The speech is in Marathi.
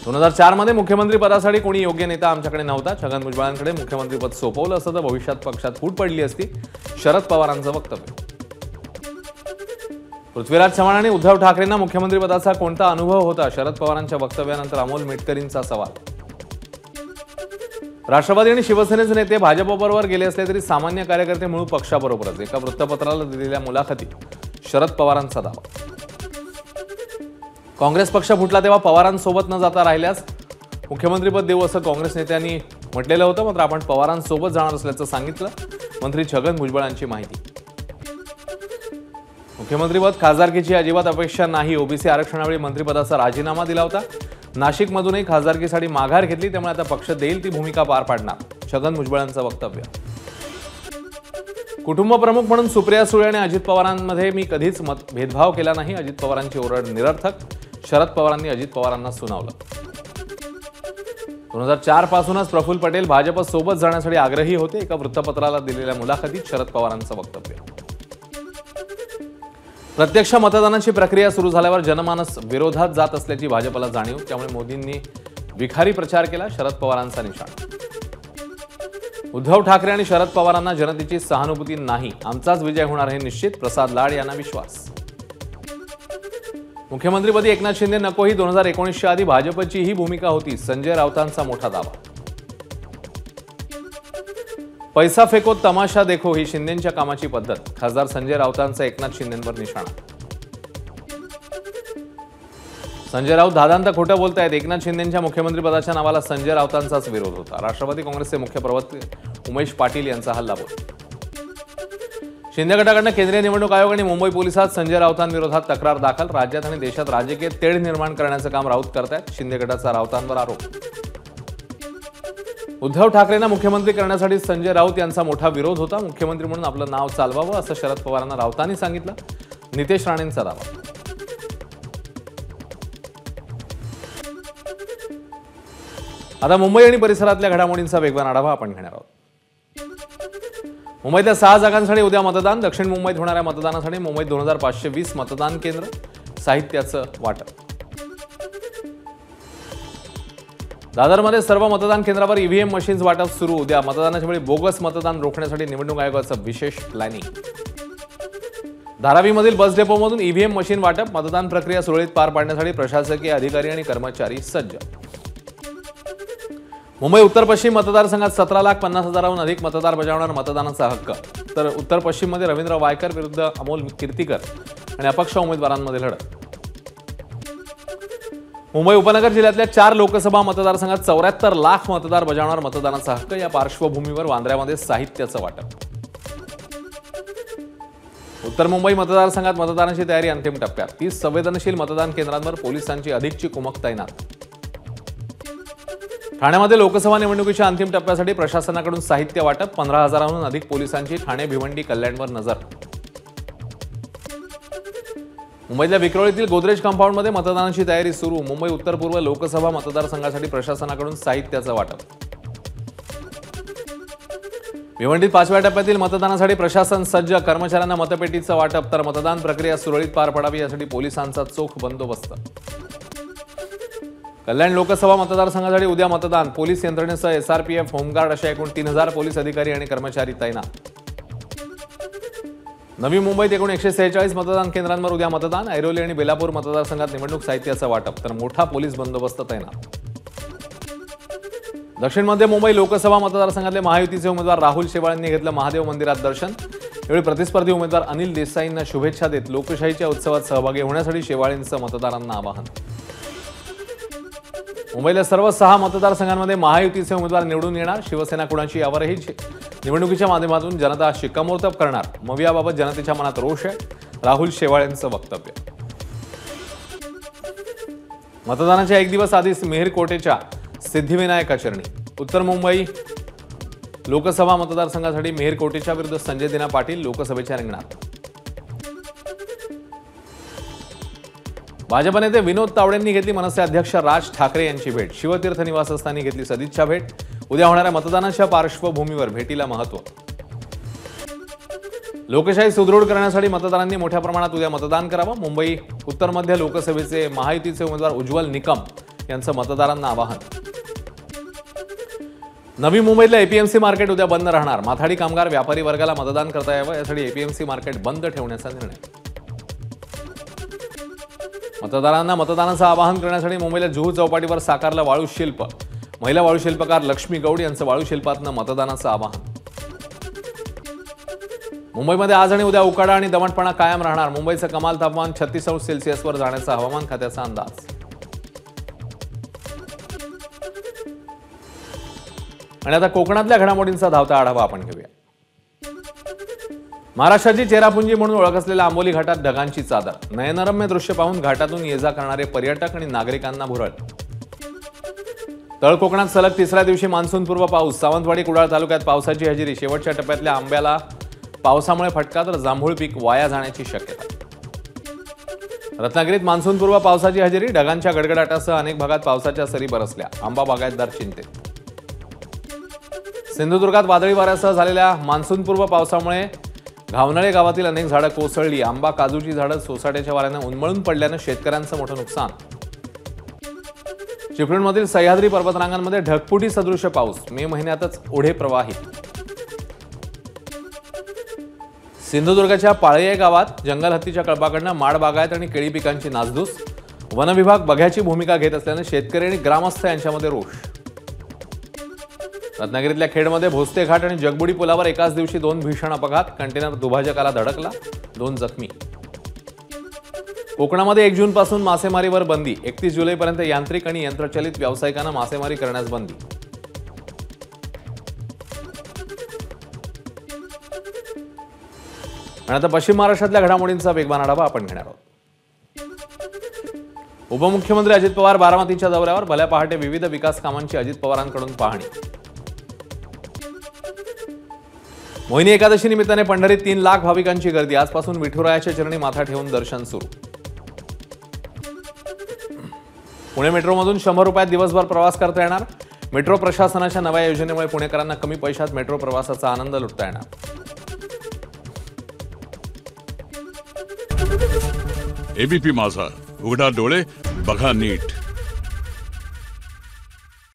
2004 मध्ये मुख्यमंत्री पदासाठी कोणी योग्य नेता आमच्याकडे नव्हता. छगन भुजबळांकडे मुख्यमंत्रीपद सोपवलं असतं तर भविष्यात पक्षात फूट पडली असती. शरद पवारांचं वक्तव्य. पृथ्वीराज चव्हाण आणि उद्धव ठाकरेंना मुख्यमंत्रीपदाचा कोणता अनुभव होता? शरद पवारांच्या वक्तव्यानंतर अमोल मिटकरींचा सवाल. राष्ट्रवादी आणि शिवसेनेचे नेते भाजपबरोबर गेले असले तरी सामान्य कार्यकर्ते मूळ पक्षाबरोबरच. एका वृत्तपत्राला दिलेल्या मुलाखतीत शरद पवारांचा दावा. काँग्रेस पक्ष फुटला तेव्हा पवारांसोबत न जाता राहिल्यास मुख्यमंत्रीपद देऊ असं काँग्रेस नेत्यांनी म्हटलेलं होतं. मात्र आपण पवारांसोबत जाणार असल्याचं सांगितलं. मंत्री छगन भुजबळांची माहिती. मुख्यमंत्रीपद खासदारकीची अजिबात अपेक्षा नाही. ओबीसी आरक्षणावेळी मंत्रिपदाचा राजीनामा दिला होता. नाशिकमधूनही खासदारकीसाठी माघार घेतली. त्यामुळे आता पक्ष देईल ती भूमिका पार पाडणार. छगन भुजबळांचं वक्तव्य. कुटुंब प्रमुख म्हणून सुप्रिया सुळे आणि अजित पवारांमध्ये मी कधीच भेदभाव केला नाही. अजित पवारांची ओरड निरर्थक. शरद पवारांनी अजित पवारांना सुनावलं. 2004 पासूनच प्रफुल्ल पटेल भाजप सोबत जाण्यासाठी आग्रही होते. एका वृत्तपत्राला दिलेल्या मुलाखतीत शरद पवारांचं वक्तव्य. प्रत्यक्ष मतदानाची प्रक्रिया सुरू झाल्यावर जनमानस विरोधात जात असल्याची भाजपला जाणीव. त्यामुळे मोदींनी विखारी प्रचार केला. शरद पवारांचा निशाणा. उद्धव ठाकरे आणि शरद पवारांना जनतेची सहानुभूती नाही. आमचाच विजय होणार हे निश्चित. प्रसाद लाड यांना विश्वास. मुख्यमंत्रीपदी एकनाथ शिंदे नकोही. 2019च्या आधी भाजपची ही भूमिका होती. संजय राऊतांचा मोठा दावा. पैसा फेको तमाशा देखो ही शिंदेंच्या कामाची पद्धत. खासदार संजय राऊतांचा एकनाथ शिंदेंवर निशाणा. संजय राऊत दादांत खोटं बोलतायत. एकनाथ शिंदेंच्या मुख्यमंत्रीपदाच्या नावाला संजय राऊतांचाच विरोध होता. राष्ट्रवादी काँग्रेसचे मुख्य प्रवक्ते उमेश पाटील यांचा हल्लाबोल. शिंदे गटाकडून केंद्रीय निवडणूक आयोग आणि मुंबई पोलिसात संजय राऊतांविरोधात तक्रार दाखल. राज्यात आणि देशात राजकीय तेढ निर्माण करण्याचं काम राऊत करतायत. शिंदे गटाचा राऊतांवर आरोप. उद्धव ठाकरेंना मुख्यमंत्री करण्यासाठी संजय राऊत यांचा मोठा विरोध होता. मुख्यमंत्री म्हणून आपलं नाव चालवावं असं शरद पवारांना राऊतांनी सांगितलं. नितेश राणेंचा दावा. आता मुंबई आणि परिसरातल्या घडामोडींचा वेगवान आढावा आपण घेणार आहोत. मुंबईतल्या 6 जागांसाठी उद्या मतदान. दक्षिण मुंबईत होणाऱ्या मतदानासाठी मुंबईत 2520 मतदान केंद्र. साहित्याचं वाटप. दादरमध्ये सर्व मतदान केंद्रावर ईव्हीएम मशीन्स वाटप सुरू. उद्या मतदानाच्या वेळी बोगस मतदान रोखण्यासाठी निवडणूक आयोगाचं विशेष प्लॅनिंग. धारावीमधील बस डेपोमधून ईव्हीएम मशीन वाटप. मतदान प्रक्रिया सुरळीत पार पाडण्यासाठी प्रशासकीय अधिकारी आणि कर्मचारी सज्ज. मुंबई उत्तर पश्चिम मतदारसंघात 17,50,000हून अधिक मतदार बजावणार मतदानाचा हक्क. तर उत्तर पश्चिममध्ये रवींद्र वायकर विरुद्ध अमोल कीर्तीकर आणि अपक्ष उमेदवारांमध्ये लढत. मुंबई उपनगर जिल्ह्यातल्या 4 लोकसभा मतदारसंघात 74 लाख मतदार बजावणार मतदानाचा हक्क. या पार्श्वभूमीवर वांद्र्यामध्ये साहित्याचं वाटप. उत्तर मुंबई मतदारसंघात मतदानाची तयारी अंतिम टप्प्यात. 30 संवेदनशील मतदान केंद्रांवर पोलिसांची अधिकची कुमक तैनात. ठाण्यामध्ये लोकसभा निवडणुकीच्या अंतिम टप्प्यासाठी प्रशासनाकडून साहित्य वाटप. 15,000हून अधिक पोलिसांची ठाणे भिवंडी कल्याणवर नजर. मुंबईतल्या विक्रोळीतील गोदरेज कंपाऊंडमध्ये मतदानाची तयारी सुरू. मुंबई उत्तर पूर्व लोकसभा मतदारसंघासाठी प्रशासनाकडून साहित्याचं वाटप. भिवंडीत 5व्या टप्प्यातील मतदानासाठी प्रशासन सज्ज. कर्मचाऱ्यांना मतपेटीचं वाटप. तर मतदान प्रक्रिया सुरळीत पार पडावी यासाठी पोलिसांचा चोख बंदोबस्त. कल्याण लोकसभा मतदारसंघासाठी उद्या मतदान. पोलीस यंत्रणेसह एसआरपीएफ, होमगार्ड अशा एकूण 3000 पोलीस अधिकारी आणि कर्मचारी तैनात. नवी मुंबईत एकूण 146 मतदान केंद्रांवर उद्या मतदान. ऐरोली आणि बेलापूर मतदारसंघात निवडणूक साहित्याचं वाटप. तर मोठा पोलीस बंदोबस्त तैनात. दक्षिण मध्य मुंबई लोकसभा मतदारसंघातले महायुतीचे उमेदवार राहुल शेवाळेंनी घेतलं महादेव मंदिरात दर्शन. यावेळी प्रतिस्पर्धी उमेदवार अनिल देसाईंना शुभेच्छा देत लोकशाहीच्या उत्सवात सहभागी होण्यासाठी शेवाळेंचं मतदारांना आवाहन. मुंबईला सर्व 6 मतदारसंघांमध्ये महायुतीचे उमेदवार निवडून येणार. शिवसेना कुणाची यावरही निवडणुकीच्या माध्यमातून जनता शिक्कामोर्तब करणार. मग याबाबत जनतेच्या मनात रोष आहे. राहुल शेवाळेंचं वक्तव्य. मतदानाच्या 1 दिवस आधीच मेहरकोटेच्या सिद्धिविनायक आचरणी. उत्तर मुंबई लोकसभा मतदारसंघासाठी मेहरकोटेच्या विरुद्ध संजय दिना पाटील लोकसभेच्या रिंगणात. भाजप नेते विनोद तावडेंनी घेतली मनसे अध्यक्ष राज ठाकरे यांची भेट. शिवतीर्थ निवासस्थानी घेतली सदिच्छा भेट. उद्या होणाऱ्या मतदानाच्या पार्श्वभूमीवर भेटीला महत्त्व. लोकशाही सुदृढ करण्यासाठी मतदारांनी मोठ्या प्रमाणात उद्या मतदान करावं. मुंबई उत्तर मध्य लोकसभेचे महायुतीचे उमेदवार उज्ज्वल निकम यांचं मतदारांना आवाहन. नवी मुंबईतलं एपीएमसी मार्केट उद्या बंद राहणार. माथाडी कामगार व्यापारी वर्गाला मतदान करता यावं यासाठी एपीएमसी मार्केट बंद ठेवण्याचा निर्णय. मतदारांना मतदानाचं आवाहन करण्यासाठी मुंबईला जुहू चौपाटीवर साकारलं वाळू शिल्प. महिला वाळू शिल्पकार लक्ष्मी गौड यांचं वाळू शिल्पातनं मतदानाचं आवाहन. मुंबईमध्ये आज आणि उद्या उकाडा आणि दमटपणा कायम राहणार. मुंबईचं कमाल तापमान 36°C वर जाण्याचा हवामान खात्याचा अंदाज. आणि आता कोकणातल्या घडामोडींचा धावता आढावा आपण घेऊया. महाराष्ट्राची चेरापुंजी म्हणून ओळख असलेल्या आंबोली घाटात ढगांची चादर. नयनरम्य दृश्य पाहून घाटातून ये जा करणारे पर्यटक आणि नागरिकांना भुरळ. तळ कोकणात सलग तिसऱ्या दिवशी मान्सूनपूर्व पाऊस. सावंतवाडी कुडाळ तालुक्यात पावसाची हजेरी. शेवटच्या टप्प्यातल्या आंब्याला पावसामुळे फटका तर जांभूळ पीक वाया जाण्याची शक्यता. रत्नागिरीत मान्सूनपूर्व पावसाची हजेरी. ढगांच्या गडगडाटासह अनेक भागात पावसाच्या सरी बरसल्या. आंबा बागायतदार चिंतेत. सिंधुदुर्गात वादळी वाऱ्यासह झालेल्या मान्सूनपूर्व पावसामुळे घावनळे गावातील अनेक झाडं कोसळली. आंबा काजूची झाडं सोसाट्याच्या वाऱ्याने उन्मळून पडल्यानं शेतकऱ्यांचं मोठं नुकसान. चिपळूणमधील सह्याद्री पर्वतरांगांमध्ये ढगफुटी सदृश्य पाऊस. मे महिन्यातच ओढे प्रवाहित. सिंधुदुर्गाच्या पाळये गावात जंगल हत्तीच्या कळपाकडनं माड बागायत आणि केळी पिकांची नासधूस. वनविभाग बघ्याची भूमिका घेत असल्याने शेतकरी आणि ग्रामस्थ यांच्यामध्ये रोष. रत्नागिरीतल्या खेडमध्ये भोसते घाट आणि जगबुडी पुलावर एकाच दिवशी 2 भीषण अपघात. कंटेनर दुभाजकाला धडकला. 2 जखमी. कोकणामध्ये 1 जूनपासून मासेमारीवर बंदी. 31 जुलैपर्यंत यांत्रिक आणि यंत्रचलित व्यावसायिकांना मासेमारी करण्यास बंदी. आणि आता पश्चिम महाराष्ट्रातल्या घडामोडींचा वेगवान आढावा आपण घेणार आहोत. उपमुख्यमंत्री अजित पवार बारामतीच्या दौऱ्यावर. भल्या पहाटे विविध विकास कामांची अजित पवारांकडून पाहणी. मोहिनी एकादशी निमित्ताने पंढरीत 3 लाख भाविकांची गर्दी. आजपासून विठुरायाच्या चरणी माथा ठेवून दर्शन सुरू. पुणे मेट्रोमधून 100 रुपयात दिवसभर प्रवास करता येणार. मेट्रो प्रशासनाच्या नव्या योजनेमुळे पुणेकरांना कमी पैशात मेट्रो प्रवासाचा आनंद लुटता येणार. एबीपी माझा, उघडा डोळे बघा नीट.